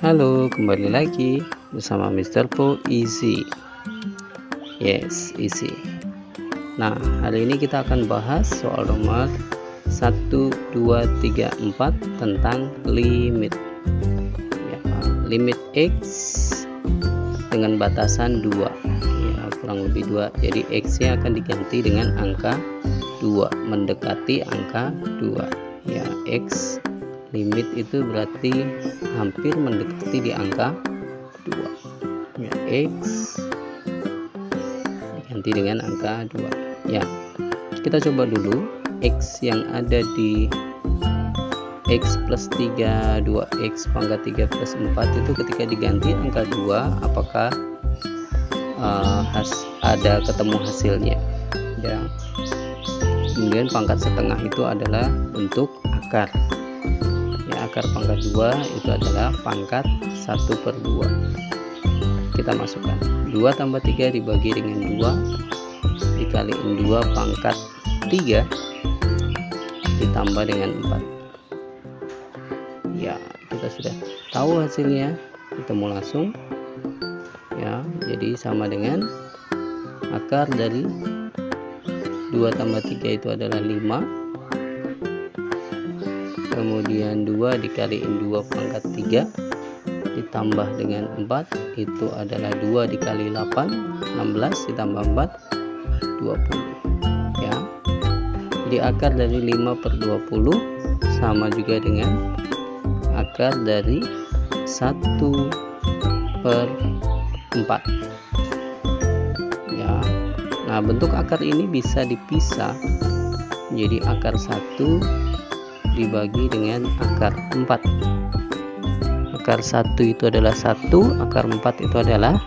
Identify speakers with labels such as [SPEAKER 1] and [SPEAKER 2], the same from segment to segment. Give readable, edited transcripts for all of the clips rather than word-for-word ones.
[SPEAKER 1] Halo, kembali lagi bersama Mr. Po Easy. Yes, easy. Nah, hari ini kita akan bahas soal nomor 1, 2, 3, 4 tentang limit. Ya, limit X dengan batasan 2. Ya, kurang lebih 2. Jadi X-nya akan diganti dengan angka 2, mendekati angka 2. Ya, X limit itu berarti hampir mendekati di angka 2 ya, X diganti dengan angka 2 ya. Kita coba dulu X yang ada di X plus 3 2X pangkat 3 plus 4 itu ketika diganti angka 2 apakah ada ketemu hasilnya ya. Kemudian pangkat setengah itu adalah bentuk akar. Akar pangkat 2 itu adalah pangkat 1/2. Kita masukkan 2 tambah 3 dibagi dengan 2 dikaliin 2 pangkat 3 ditambah dengan 4 ya. Kita sudah tahu hasilnya, ketemu langsung ya. Jadi sama dengan akar dari 2 tambah 3 itu adalah 5, kemudian 2 dikaliin 2 pangkat 3 ditambah dengan 4 itu adalah 2 dikali 8 16 ditambah 4 20 ya. Jadi akar dari 5/20 sama juga dengan akar dari 1/4 ya. Nah, bentuk akar ini bisa dipisah jadi akar 1 dibagi dengan akar 4. Akar 1 itu adalah 1, akar 4 itu adalah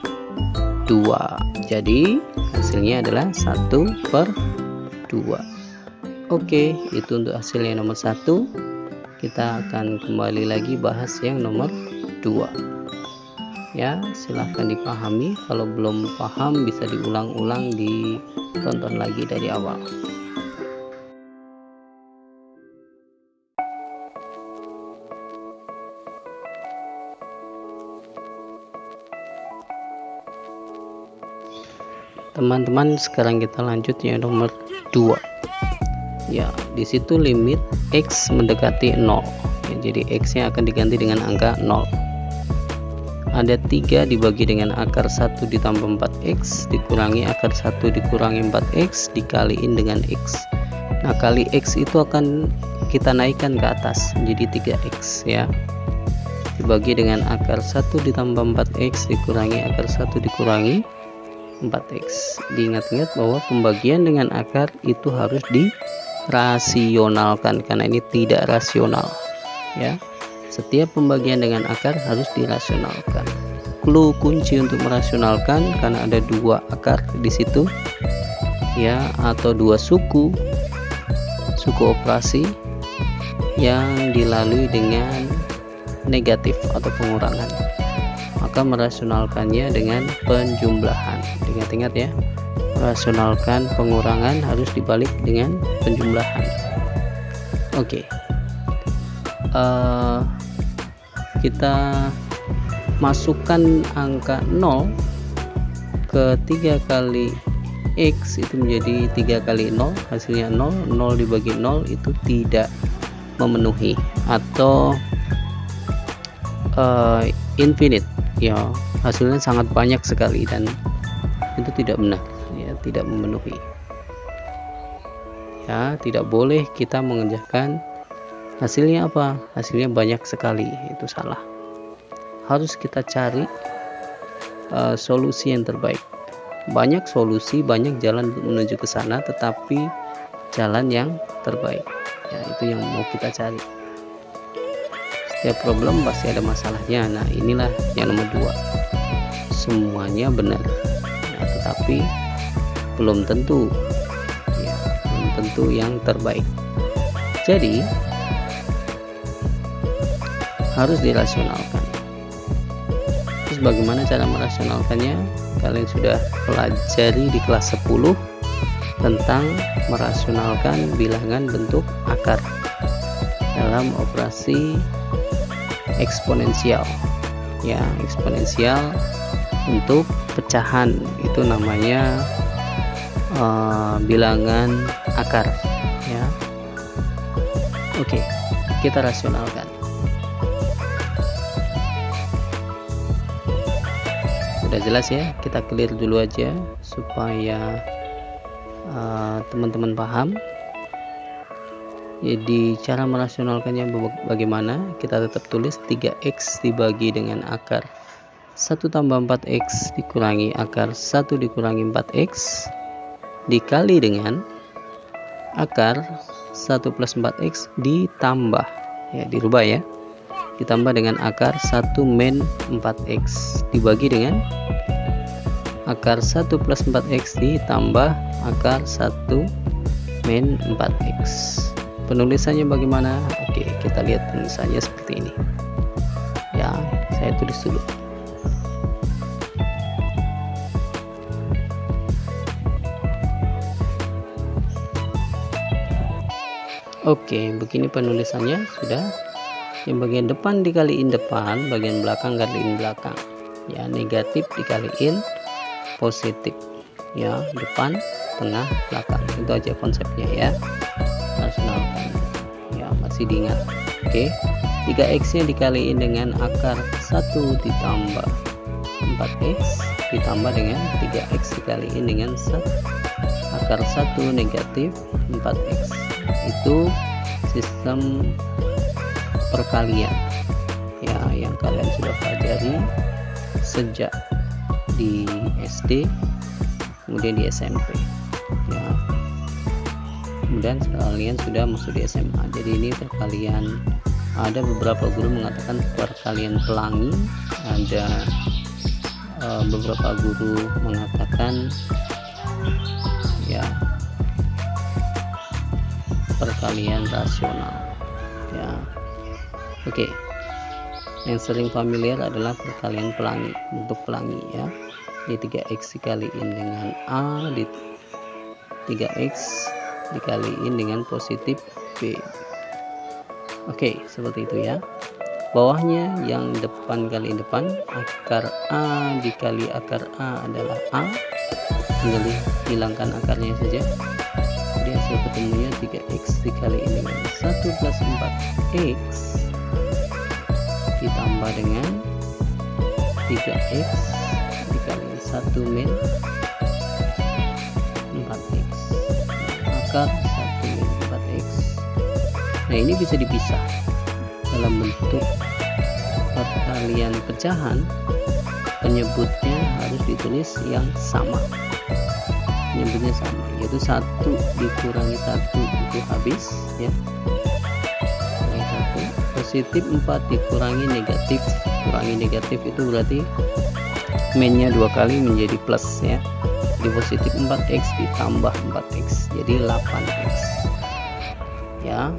[SPEAKER 1] 2. Jadi hasilnya adalah 1/2. Oke, itu untuk hasilnya nomor 1. Kita akan kembali lagi bahas yang nomor 2 ya. Silahkan dipahami, kalau belum paham bisa diulang-ulang, ditonton lagi dari awal. Teman-teman, sekarang kita lanjut yang nomor 2 ya. Disitu limit X mendekati 0 ya, jadi X nya akan diganti dengan angka 0. Ada 3 dibagi dengan akar 1 ditambah 4X dikurangi akar 1 dikurangi 4X dikaliin dengan X. Nah, kali X itu akan kita naikkan ke atas menjadi 3X ya, dibagi dengan akar 1 ditambah 4X dikurangi akar 1 dikurangi 4X. Diingat-ingat bahwa pembagian dengan akar itu harus dirasionalkan karena ini tidak rasional ya. Setiap pembagian dengan akar harus dirasionalkan. Clue kunci untuk merasionalkan karena ada 2 akar di situ ya, atau 2 suku operasi yang dilalui dengan negatif atau pengurangan, maka merasionalkannya dengan penjumlahan. Ingat-ingat ya, merasionalkan pengurangan harus dibalik dengan penjumlahan. Oke, kita masukkan angka 0 ke 3 kali X itu menjadi 3 kali 0, hasilnya 0. 0 dibagi 0 itu tidak memenuhi atau infinite ya, hasilnya sangat banyak sekali dan itu tidak benar ya, tidak memenuhi ya. Tidak boleh kita mengerjakan hasilnya apa, hasilnya banyak sekali, itu salah. Harus kita cari solusi yang terbaik. Banyak solusi, banyak jalan menuju ke sana, tetapi jalan yang terbaik ya, itu yang mau kita cari. Setiap problem pasti ada masalahnya. Nah, inilah yang nomor 2, semuanya benar ya, tetapi belum tentu ya, belum tentu yang terbaik. Jadi harus dirasionalkan. Terus bagaimana cara merasionalkannya? Kalian sudah pelajari di kelas 10 tentang merasionalkan bilangan bentuk akar dalam operasi eksponensial ya. Eksponensial untuk pecahan itu namanya bilangan akar ya. Oke, kita rasionalkan. Udah jelas ya, kita clear dulu aja supaya teman-teman paham. Jadi cara merasionalkannya bagaimana? Kita tetap tulis 3x dibagi dengan akar 1 tambah 4x dikurangi akar 1 dikurangi 4x dikali dengan akar 1 plus 4x ditambah, ya dirubah ya, ditambah dengan akar 1 min 4x dibagi dengan akar 1 plus 4x ditambah akar 1 min 4x. Penulisannya bagaimana? Oke, kita lihat penulisannya seperti ini ya. Saya tulis dulu. Oke, begini penulisannya sudah. Yang bagian depan dikaliin depan, bagian belakang kaliin belakang ya. Negatif dikaliin positif ya, depan tengah belakang, itu aja konsepnya ya. Rasionalkan ya, masih diingat. Oke, 3x nya dikaliin dengan akar 1 ditambah 4x ditambah dengan 3x dikaliin dengan akar 1 negatif 4x. Itu sistem perkalian ya, yang kalian sudah pelajari sejak di SD kemudian di SMP ya. Kemudian kalian sudah masuk di SMA. Jadi ini perkalian, ada beberapa guru mengatakan perkalian pelangi, ada beberapa guru mengatakan ya perkalian rasional ya. Oke, yang sering familiar adalah perkalian pelangi, bentuk pelangi ya. Di 3x dikaliin dengan A, di 3x dikaliin dengan positif B. Oke, seperti itu ya. Bawahnya yang depan kali depan, akar A dikali akar A adalah A, tinggal hilangkan akarnya saja. Jadi hasil ketemunya 3x dikaliin dengan 1 plus 4x ditambah dengan 3x dikaliin 1 min 4x, akar 1 min 4x. Nah, ini bisa dipisah dalam bentuk perkalian pecahan. Penyebutnya harus ditulis yang sama, penyebutnya sama, yaitu 1 dikurangi 1 itu habis ya, positif 4 dikurangi negatif, kurangi negatif itu berarti minnya 2 kali menjadi plus ya. Di positif 4x ditambah 4x jadi 8x ya.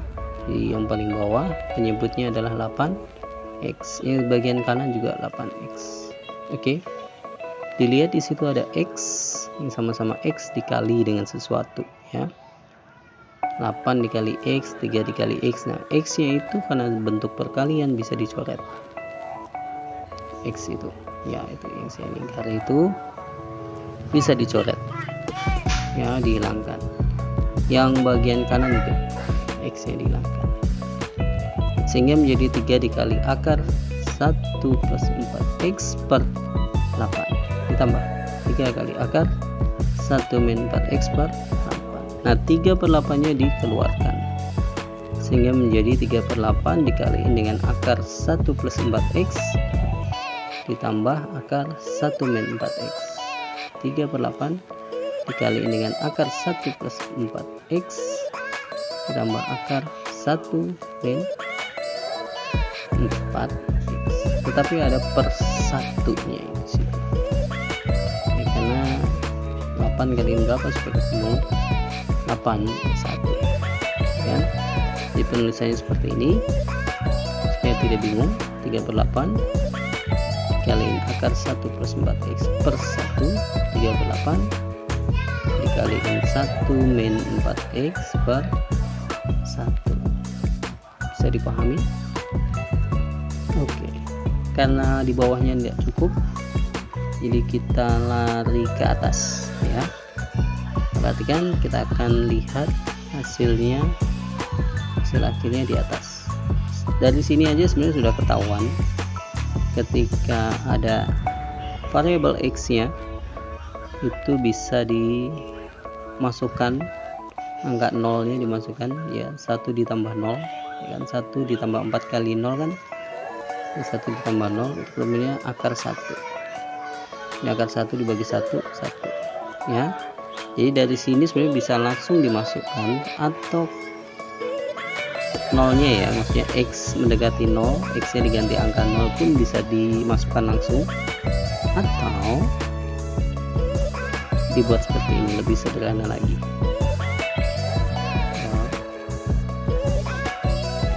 [SPEAKER 1] Di yang paling bawah penyebutnya adalah 8x, yang bagian kanan juga 8x. Oke, dilihat di situ ada x yang sama-sama x dikali dengan sesuatu ya. 8 dikali x, 3 dikali x. Nah, x nya itu karena bentuk perkalian bisa dicoret. X itu ya, itu yang saya lingkar itu bisa dicoret ya, dihilangkan. Yang bagian kanan itu x nya dihilangkan sehingga menjadi 3 dikali akar 1 plus 4x per 8 ditambah 3 kali akar 1 min 4x per 8. Nah, 3 per 8 nya dikeluarkan sehingga menjadi 3 per 8 dikaliin dengan akar 1 plus 4x ditambah akar 1 min 4x. 3 per 8 dikaliin dengan akar 1 plus 4x ditambah akar 1 min 4x. Tetapi ada per 1-nya di situ ya, karena 8 kali berapa supaya ketemu 8 1 ya. Jadi penulisannya seperti ini supaya tidak bingung. 3 per 8 dikaliin akar 1 plus 4x per 1, 3 per 8 dikaliin 1 min 4x per 1. Bisa dipahami? Oke, karena di bawahnya tidak cukup, jadi kita lari ke atas ya. Perhatikan, kita akan lihat hasilnya, hasil akhirnya di atas. Dari sini aja sebenarnya sudah ketahuan ketika ada variabel x nya itu bisa dimasukkan, angka nolnya dimasukkan ya, 1 ditambah 0 ya kan, 1 ditambah 4 kali 0 kan, 1 ditambah 0 itu kemudian akar 1 ya, akar 1 dibagi 1 ya. Jadi dari sini sebenarnya bisa langsung dimasukkan, atau nolnya ya, maksudnya x mendekati 0, x nya diganti angka 0 pun bisa dimasukkan langsung, atau dibuat seperti ini, lebih sederhana lagi.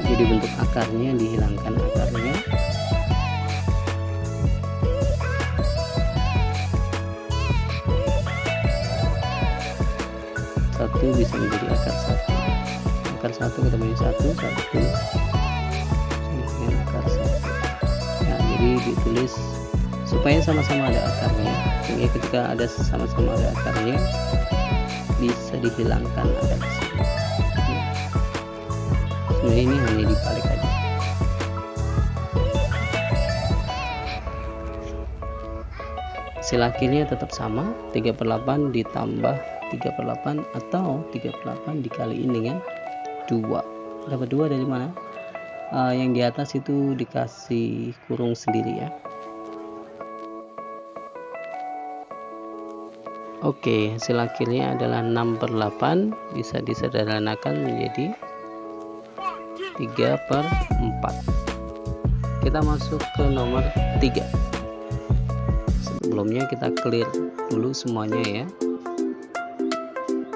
[SPEAKER 1] Jadi bentuk akarnya dihilangkan, akarnya satu bisa menjadi akar 1, akar 1 ketemu 1 dengan akar 1 ya. Jadi ditulis supaya sama-sama ada akarnya, sehingga ketika ada sama-sama ada akarnya bisa dihilangkan akar tersebut ya. Sebenarnya ini hanya dibalik aja. Hasil akhirnya tetap sama, 3/8 ditambah 3/8 atau 3/8 dikaliin dengan 2. Dapat 2 dari mana? Yang di atas itu dikasih kurung sendiri ya. Oke, hasil akhirnya adalah 6/8, bisa disederhanakan menjadi 3/4. Kita masuk ke nomor 3. Sebelumnya kita clear dulu semuanya ya.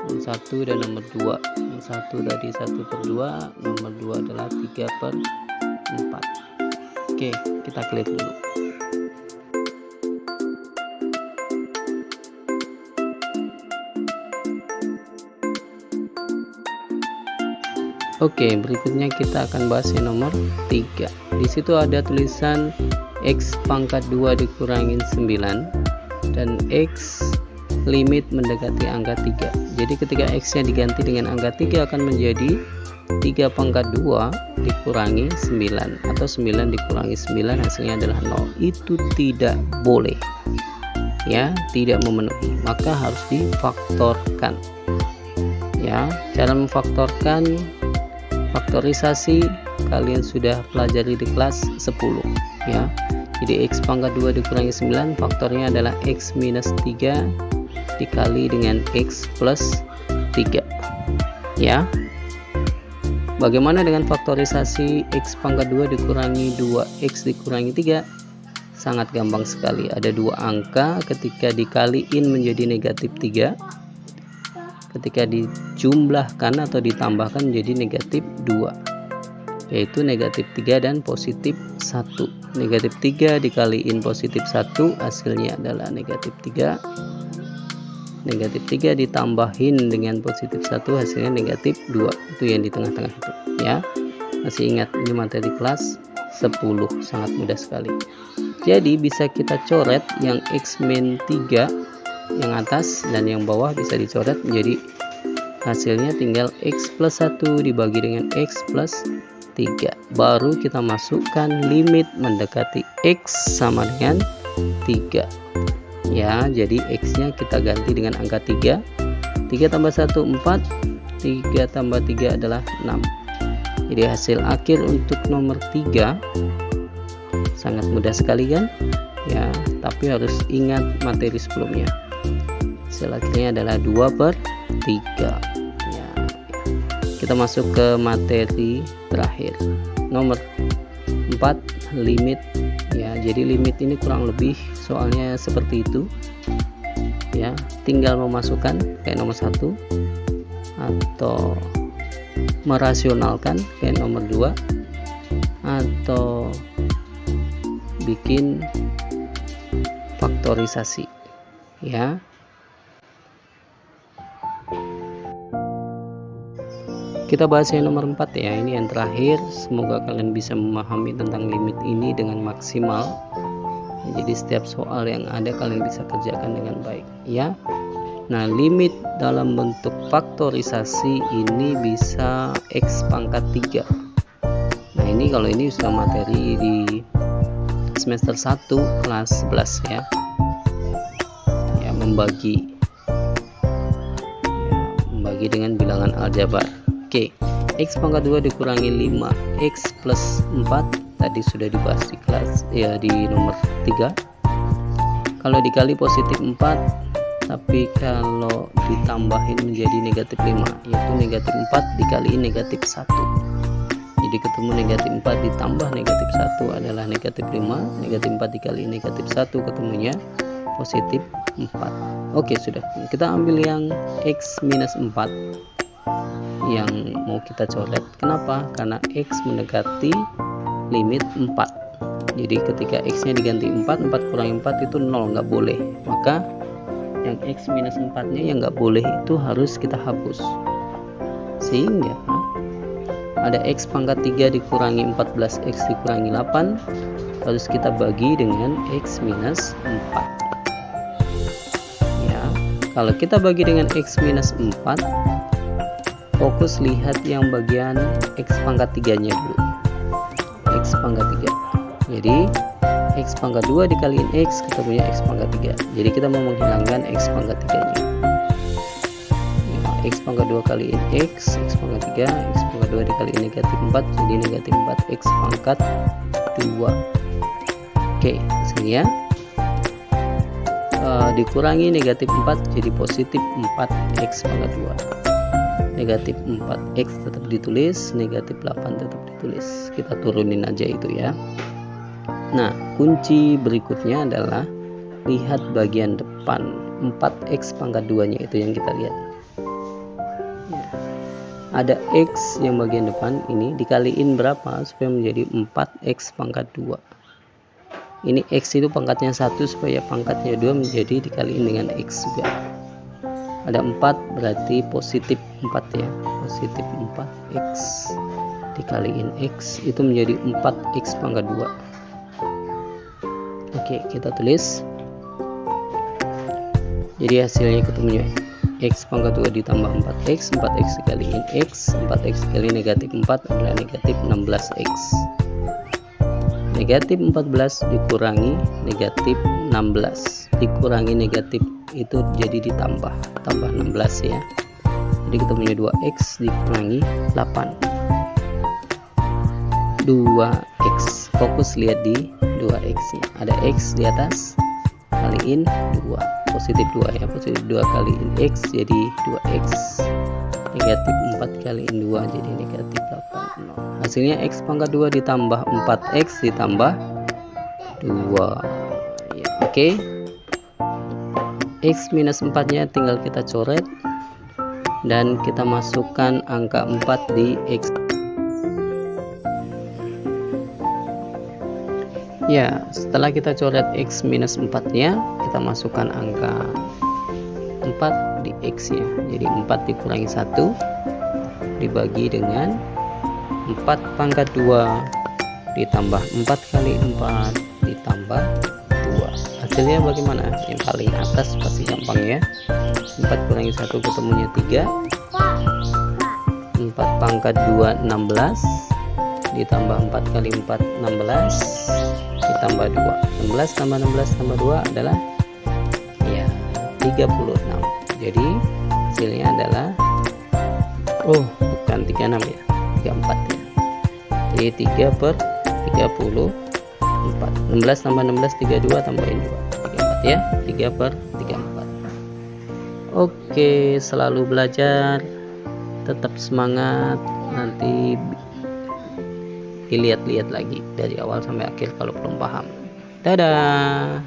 [SPEAKER 1] Nomor 1 dan nomor 2. Nomor 1 tadi 1/2, nomor 2 adalah 3/4. Oke, kita clear dulu. Oke, berikutnya kita akan bahas yang nomor 3. Di situ ada tulisan x pangkat 2 dikurangin 9 dan x limit mendekati angka 3. Jadi ketika x nya diganti dengan angka 3 akan menjadi 3/2 dikurangi 9, atau 9 dikurangi 9 hasilnya adalah 0. Itu tidak boleh ya, tidak memenuhi, maka harus difaktorkan ya. Cara memfaktorkan, faktorisasi kalian sudah pelajari di kelas 10 ya. Jadi x pangkat 2 dikurangi 9, faktornya adalah x minus 3 dikali dengan x plus 3 ya. Bagaimana dengan faktorisasi x pangkat 2 dikurangi 2x dikurangi 3? Sangat gampang sekali. Ada dua angka, ketika dikaliin menjadi negatif 3, ketika dijumlahkan atau ditambahkan menjadi negatif 2, yaitu negatif 3 dan positif 1. Negatif 3 dikaliin positif 1 hasilnya adalah negatif 3. Negatif 3 ditambahin dengan positif 1 hasilnya negatif 2. Itu yang di tengah-tengah itu ya. Masih ingat, ini materi kelas 10, sangat mudah sekali. Jadi bisa kita coret yang x min 3 yang atas dan yang bawah bisa dicoret menjadi hasilnya tinggal x plus 1 dibagi dengan x plus 3. Baru kita masukkan limit mendekati x sama dengan 3 ya. Jadi x nya kita ganti dengan angka 3. 3 tambah 1 4, 3 tambah 3 adalah 6. Jadi hasil akhir untuk nomor 3 sangat mudah sekali kan ya, tapi harus ingat materi sebelumnya. Hasil akhirnya adalah 2/3 ya. Kita masuk ke materi terakhir, nomor 4, limit ya. Jadi limit ini kurang lebih soalnya seperti itu ya, tinggal memasukkan kayak nomor 1 atau merasionalkan kayak nomor 2 atau bikin faktorisasi ya. Kita bahas yang nomor 4 ya, ini yang terakhir. Semoga kalian bisa memahami tentang limit ini dengan maksimal. Jadi setiap soal yang ada kalian bisa kerjakan dengan baik ya. Nah, limit dalam bentuk faktorisasi ini bisa X pangkat 3. Nah, ini kalau ini sudah materi di semester 1 kelas 11 ya. Ya, membagi dengan bilangan aljabar. Oke, X pangkat 2 dikurangi 5 X plus 4 tadi sudah dibahas di kelas ya, di nomor 3. Kalau dikali positif 4, tapi kalau ditambahin menjadi negatif 5, yaitu negatif 4 dikaliin negatif 1. Jadi ketemu negatif 4 ditambah negatif 1 adalah negatif 5, negatif 4 dikali negatif 1 ketemunya positif 4. Oke, sudah. Kita ambil yang X minus 4 yang mau kita coret. Kenapa? Karena X mendekati limit 4. Jadi ketika X nya diganti 4, 4 kurangi 4 itu 0, nggak boleh. Maka yang X minus 4 nya yang nggak boleh itu harus kita hapus. Sehingga ada X pangkat 3 dikurangi 14X dikurangi 8 harus kita bagi dengan X minus 4. Kalau kita bagi dengan X minus 4, fokus lihat yang bagian X pangkat 3 nya dulu. X pangkat 3. Jadi X pangkat 2 dikaliin X ketemunya X pangkat 3. Jadi kita mau menghilangkan X pangkat 3 nya. X pangkat 2 kaliin X pangkat 3, X pangkat 2 dikaliin negatif 4 jadi negatif 4 X pangkat 2. Oke, hasilnya dikurangi negatif 4 jadi positif 4X pangkat 2. Negatif 4X tetap ditulis, negatif 8 tetap ditulis. Kita turunin aja itu ya. Nah, kunci berikutnya adalah lihat bagian depan 4X pangkat 2 nya itu yang kita lihat ya. Ada X yang bagian depan ini dikaliin berapa supaya menjadi 4X pangkat 2. Ini X itu pangkatnya 1 supaya pangkatnya 2 menjadi dikaliin dengan X juga. Ada 4 berarti positif 4 ya. Positif 4X dikaliin X itu menjadi 4X pangkat 2. Oke, kita tulis. Jadi hasilnya ketemunya X pangkat 2 ditambah 4X, 4X dikaliin X, 4X dikali negatif 4 adalah negatif 16X. Negatif 14 dikurangi negatif 16 dikurangi negatif itu jadi ditambah 16 ya. Jadi ketemunya 2X dikurangi 8 2X. Fokus lihat di 2X nya, ada X di atas kaliin 2 positif 2 ya, positif 2 kaliin X jadi 2X, negatif 4 kaliin 2 jadi negatif 8. Hasilnya X pangkat 2 ditambah 4X ditambah 2 ya. Oke, X minus 4 nya tinggal kita coret dan kita masukkan angka 4 di X ya. Setelah kita coret X minus 4 nya, kita masukkan angka 4 di X nya. Jadi 4 dikurangi 1 dibagi dengan 4 pangkat 2 ditambah 4 kali 4 ditambah 2. Hasilnya bagaimana? Yang paling atas pasti gampang ya. 4 kurangi 1 ketemunya 3. 4 pangkat 2 16 ditambah 4 kali 4 16 ditambah 2. 16 tambah 16 tambah 2 adalah ya 36. Jadi hasilnya adalah bukan 36 ya, 34 ya. Jadi 3 per 34. 16 tambah 16 32 tambahin 2 34 ya. 3 per 34. Oke, selalu belajar, tetap semangat. Nanti dilihat-lihat lagi dari awal sampai akhir kalau belum paham. Dadah.